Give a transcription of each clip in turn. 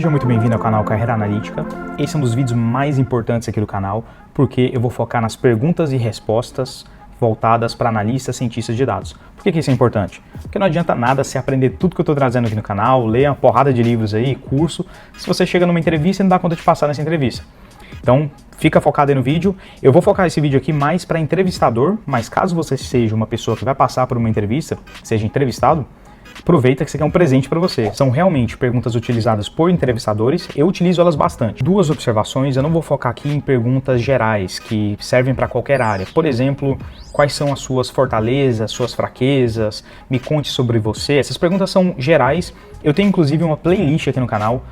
Seja muito bem-vindo ao canal Carreira Analítica. Esse é um dos vídeos mais importantes aqui do canal, porque eu vou focar nas perguntas e respostas voltadas para analistas, cientistas de dados. Por que isso é importante? Porque não adianta nada você aprender tudo que eu estou trazendo aqui no canal, ler uma porrada de livros aí, curso, se você chega numa entrevista e não dá conta de passar nessa entrevista. Então, fica focado aí no vídeo. Eu vou focar esse vídeo aqui mais para entrevistador, mas caso você seja uma pessoa que vai passar por uma entrevista, seja entrevistado, aproveita que isso aqui é um presente para você. São realmente perguntas utilizadas por entrevistadores, eu utilizo elas bastante. Duas observações, eu não vou focar aqui em perguntas gerais, que servem para qualquer área. Por exemplo, quais são as suas fortalezas, suas fraquezas, me conte sobre você. Essas perguntas são gerais, eu tenho inclusive uma playlist aqui no canal,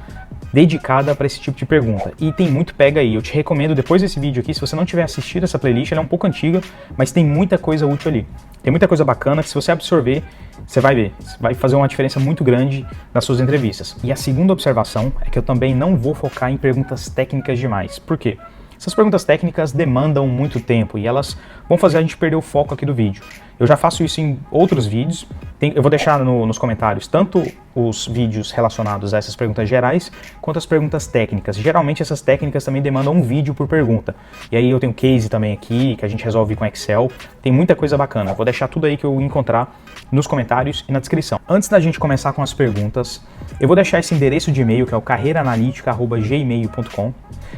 dedicada para esse tipo de pergunta. E tem muito pega aí, eu te recomendo depois desse vídeo aqui, se você não tiver assistido essa playlist, ela é um pouco antiga, mas tem muita coisa útil ali. Tem muita coisa bacana que se você absorver, você vai ver, vai fazer uma diferença muito grande nas suas entrevistas. E a segunda observação é que eu também não vou focar em perguntas técnicas demais. Por quê? Essas perguntas técnicas demandam muito tempo e elas vão fazer a gente perder o foco aqui do vídeo. Eu já faço isso em outros vídeos, eu vou deixar nos comentários tanto os vídeos relacionados a essas perguntas gerais, quanto as perguntas técnicas. Geralmente essas técnicas também demandam um vídeo por pergunta. E aí eu tenho case também aqui, que a gente resolve com Excel, tem muita coisa bacana. Eu vou deixar tudo aí que eu encontrar nos comentários e na descrição. Antes da gente começar com as perguntas, eu vou deixar esse endereço de e-mail, que é o carreiraanalitica@gmail.com.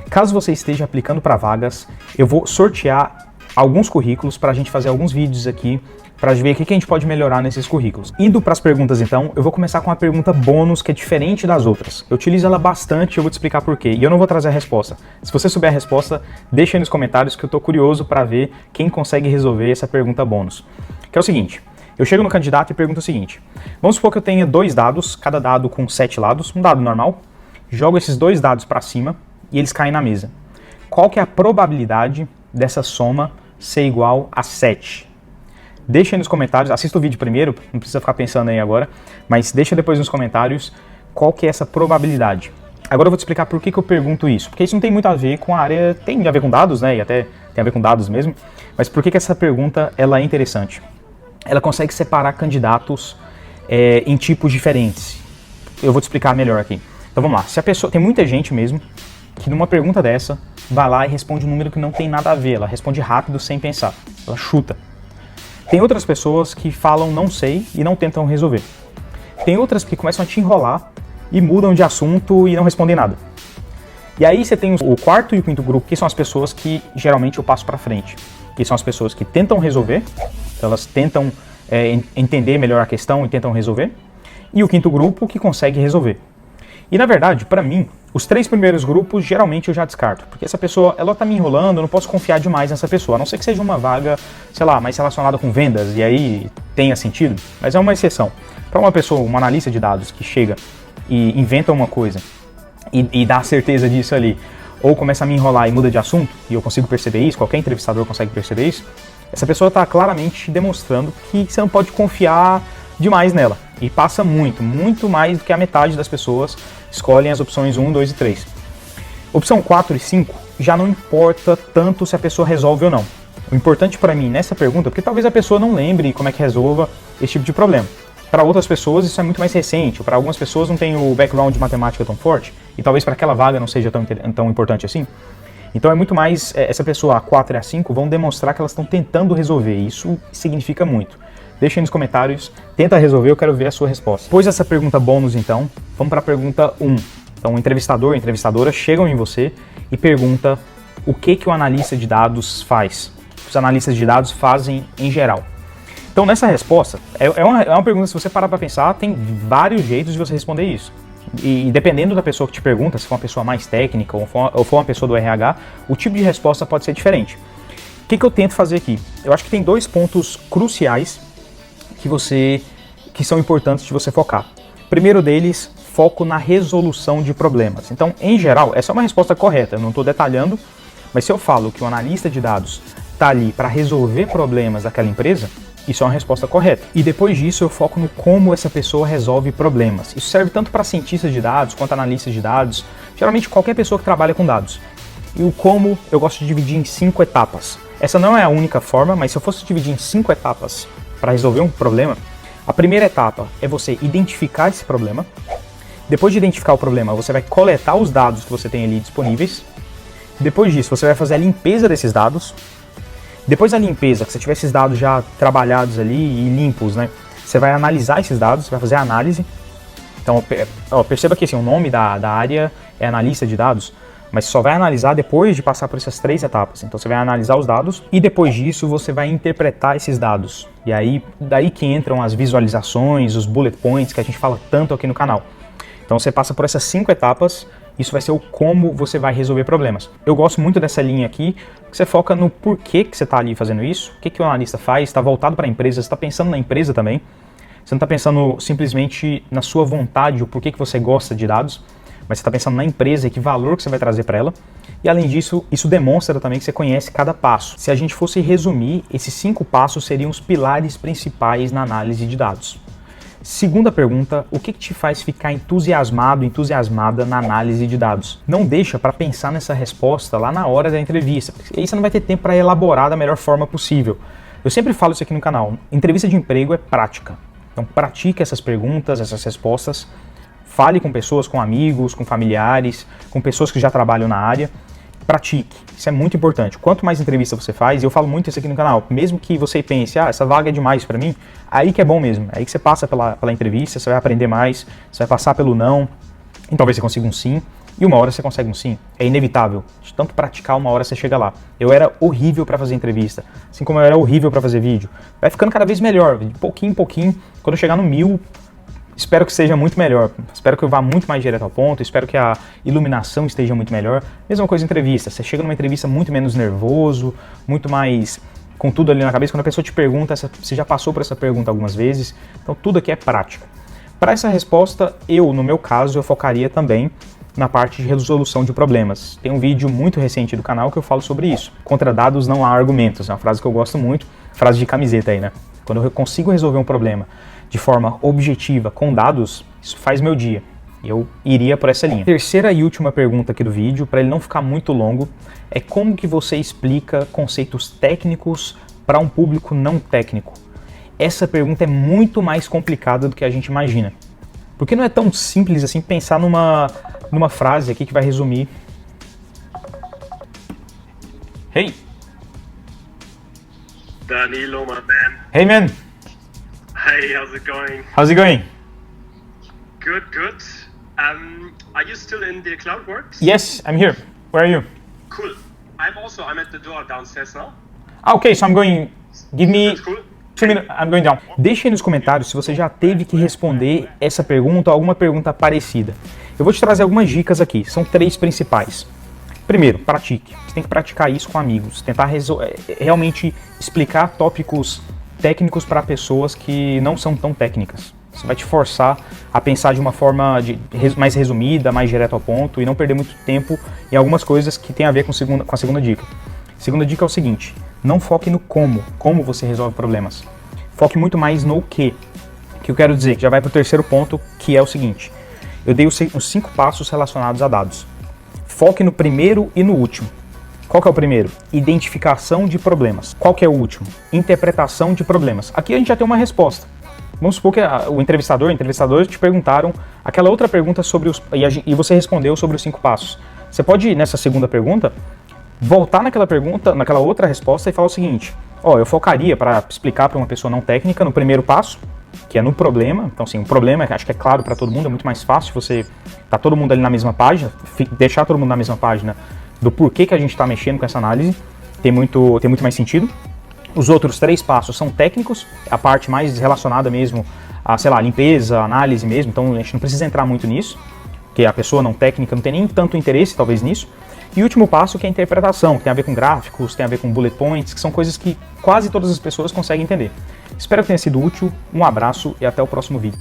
Caso você esteja aplicando para vagas, eu vou sortear alguns currículos para a gente fazer alguns vídeos aqui, para ver o que a gente pode melhorar nesses currículos. Indo para as perguntas então, eu vou começar com a pergunta bônus, que é diferente das outras. Eu utilizo ela bastante, eu vou te explicar por quê. E eu não vou trazer a resposta. Se você souber a resposta, deixa aí nos comentários que eu estou curioso para ver quem consegue resolver essa pergunta bônus. Que é o seguinte, eu chego no candidato e pergunto o seguinte, vamos supor que eu tenha dois dados, cada dado com 7 lados, um dado normal, jogo esses dois dados para cima e eles caem na mesa. Qual que é a probabilidade dessa soma ser igual a 7? Deixa aí nos comentários, assista o vídeo primeiro, não precisa ficar pensando aí agora, mas deixa depois nos comentários qual que é essa probabilidade. Agora eu vou te explicar por que eu pergunto isso, porque isso não tem muito a ver com a área, tem a ver com dados, né, e até tem a ver com dados mesmo, mas por que essa pergunta ela é interessante? Ela consegue separar candidatos em tipos diferentes. Eu vou te explicar melhor aqui. Então vamos lá, se a pessoa, tem muita gente mesmo que numa pergunta dessa vai lá e responde um número que não tem nada a ver, ela responde rápido sem pensar, ela chuta. Tem outras pessoas que falam não sei e não tentam resolver. Tem outras que começam a te enrolar e mudam de assunto e não respondem nada. E aí você tem o quarto e o quinto grupo, que são as pessoas que geralmente eu passo para frente, que são as pessoas que tentam resolver, então elas tentam entender melhor a questão e tentam resolver, e o quinto grupo que consegue resolver. E na verdade, para mim, os 3 primeiros grupos geralmente eu já descarto, porque essa pessoa, ela tá me enrolando, eu não posso confiar demais nessa pessoa, a não ser que seja uma vaga, sei lá, mais relacionada com vendas, e aí tenha sentido, mas é uma exceção. Para uma pessoa, um analista de dados que chega e inventa uma coisa e dá certeza disso ali, ou começa a me enrolar e muda de assunto, e eu consigo perceber isso, qualquer entrevistador consegue perceber isso, essa pessoa está claramente demonstrando que você não pode confiar demais nela. E passa muito mais do que a metade das pessoas escolhem as opções 1, 2 e 3. Opção 4 e 5 já não importa tanto se a pessoa resolve ou não. O importante para mim nessa pergunta, porque talvez a pessoa não lembre como é que resolva esse tipo de problema. Para outras pessoas isso é muito mais recente, para algumas pessoas não tem o background de matemática tão forte, e talvez para aquela vaga não seja tão importante assim. Então é muito mais, essa pessoa a 4 e a 5 vão demonstrar que elas estão tentando resolver, e isso significa muito. Deixa aí nos comentários, tenta resolver, eu quero ver a sua resposta. Depois dessa pergunta bônus então, vamos para a pergunta 1. Então o entrevistador, a entrevistadora chegam em você e pergunta o que o analista de dados faz. Os analistas de dados fazem em geral. Então nessa resposta, é uma pergunta, se você parar para pensar, tem vários jeitos de você responder isso. E dependendo da pessoa que te pergunta, se for uma pessoa mais técnica ou for uma pessoa do RH, o tipo de resposta pode ser diferente. O que eu tento fazer aqui? Eu acho que tem 2 pontos cruciais que são importantes de você focar. Primeiro deles, foco na resolução de problemas. Então, em geral, essa é uma resposta correta, eu não estou detalhando, mas se eu falo que o analista de dados está ali para resolver problemas daquela empresa, isso é uma resposta correta. E depois disso eu foco no como essa pessoa resolve problemas. Isso serve tanto para cientistas de dados quanto analistas de dados, geralmente qualquer pessoa que trabalha com dados. E o como eu gosto de dividir em 5 etapas. Essa não é a única forma, mas se eu fosse dividir em 5 etapas para resolver um problema, a primeira etapa é você identificar esse problema. Depois de identificar o problema, você vai coletar os dados que você tem ali disponíveis. Depois disso, você vai fazer a limpeza desses dados. Depois da limpeza, que você tiver esses dados já trabalhados ali e limpos, né? Você vai analisar esses dados, você vai fazer a análise. Então, perceba que assim, o nome da área é analista de dados, mas só vai analisar depois de passar por essas 3 etapas. Então, você vai analisar os dados e depois disso você vai interpretar esses dados. E aí, daí que entram as visualizações, os bullet points que a gente fala tanto aqui no canal. Então, você passa por essas 5 etapas. Isso vai ser o como você vai resolver problemas. Eu gosto muito dessa linha aqui, que você foca no porquê que você está ali fazendo isso, o que o analista faz, está voltado para a empresa, você está pensando na empresa também. Você não está pensando simplesmente na sua vontade, o porquê que você gosta de dados, mas você está pensando na empresa e que valor que você vai trazer para ela. E além disso, isso demonstra também que você conhece cada passo. Se a gente fosse resumir, esses 5 passos seriam os pilares principais na análise de dados. Segunda pergunta, o que te faz ficar entusiasmado, entusiasmada na análise de dados? Não deixa para pensar nessa resposta lá na hora da entrevista, porque aí você não vai ter tempo para elaborar da melhor forma possível. Eu sempre falo isso aqui no canal, entrevista de emprego é prática. Então pratique essas perguntas, essas respostas, fale com pessoas, com amigos, com familiares, com pessoas que já trabalham na área. Pratique, isso é muito importante. Quanto mais entrevista você faz, e eu falo muito isso aqui no canal, mesmo que você pense, essa vaga é demais pra mim, aí que é bom mesmo, aí que você passa pela entrevista, você vai aprender mais, você vai passar pelo não, e talvez você consiga um sim, e uma hora você consegue um sim, é inevitável, de tanto praticar uma hora você chega lá. Eu era horrível pra fazer entrevista, assim como eu era horrível pra fazer vídeo, vai ficando cada vez melhor, de pouquinho em pouquinho, quando eu chegar no 1000, espero que seja muito melhor, espero que eu vá muito mais direto ao ponto, espero que a iluminação esteja muito melhor. Mesma coisa em entrevista, você chega numa entrevista muito menos nervoso, muito mais com tudo ali na cabeça. Quando a pessoa te pergunta, você já passou por essa pergunta algumas vezes, então tudo aqui é prática. Para essa resposta, no meu caso, eu focaria também na parte de resolução de problemas. Tem um vídeo muito recente do canal que eu falo sobre isso. Contra dados não há argumentos, é uma frase que eu gosto muito, frase de camiseta aí, né? Quando eu consigo resolver um problema de forma objetiva, com dados, isso faz meu dia. E eu iria por essa linha. Terceira e última pergunta aqui do vídeo, para ele não ficar muito longo, é como que você explica conceitos técnicos para um público não técnico? Essa pergunta é muito mais complicada do que a gente imagina. Porque não é tão simples assim pensar numa frase aqui que vai resumir. Hey! Danilo, my man. Hey man! Hey, how's it going? How's it going? Good, good. Are you still in the CloudWorks? Yes, I'm here. Where are you? Cool. I'm at the door downstairs now. Okay, so I'm going. Give me That's cool. 2 minutes. I'm going down. Deixe aí nos comentários se você já teve que responder essa pergunta ou alguma pergunta parecida. Eu vou te trazer algumas dicas aqui. São 3 principais. Primeiro, pratique. Você tem que praticar isso com amigos. Tentar realmente explicar tópicos técnicos para pessoas que não são tão técnicas. Isso vai te forçar a pensar de uma forma mais resumida, mais direto ao ponto e não perder muito tempo em algumas coisas que tem a ver com a segunda dica. A segunda dica é o seguinte, não foque no como você resolve problemas. Foque muito mais no que eu quero dizer, que já vai para o terceiro ponto, que é o seguinte. Eu dei os 5 passos relacionados a dados. Foque no primeiro e no último. Qual que é o primeiro? Identificação de problemas. Qual que é o último? Interpretação de problemas. Aqui a gente já tem uma resposta. Vamos supor que o entrevistador te perguntaram aquela outra pergunta sobre e você respondeu sobre os 5 passos. Você pode, nessa segunda pergunta, voltar naquela pergunta, naquela outra resposta e falar o seguinte, eu focaria para explicar para uma pessoa não técnica no primeiro passo, que é no problema. Então, assim, o problema, acho que é claro para todo mundo, é muito mais fácil você tá todo mundo ali na mesma página, deixar todo mundo na mesma página do porquê que a gente está mexendo com essa análise, tem muito mais sentido. Os outros 3 passos são técnicos, a parte mais relacionada mesmo a, limpeza, análise mesmo, então a gente não precisa entrar muito nisso, porque a pessoa não técnica não tem nem tanto interesse, talvez, nisso. E o último passo, que é a interpretação, que tem a ver com gráficos, tem a ver com bullet points, que são coisas que quase todas as pessoas conseguem entender. Espero que tenha sido útil, um abraço e até o próximo vídeo.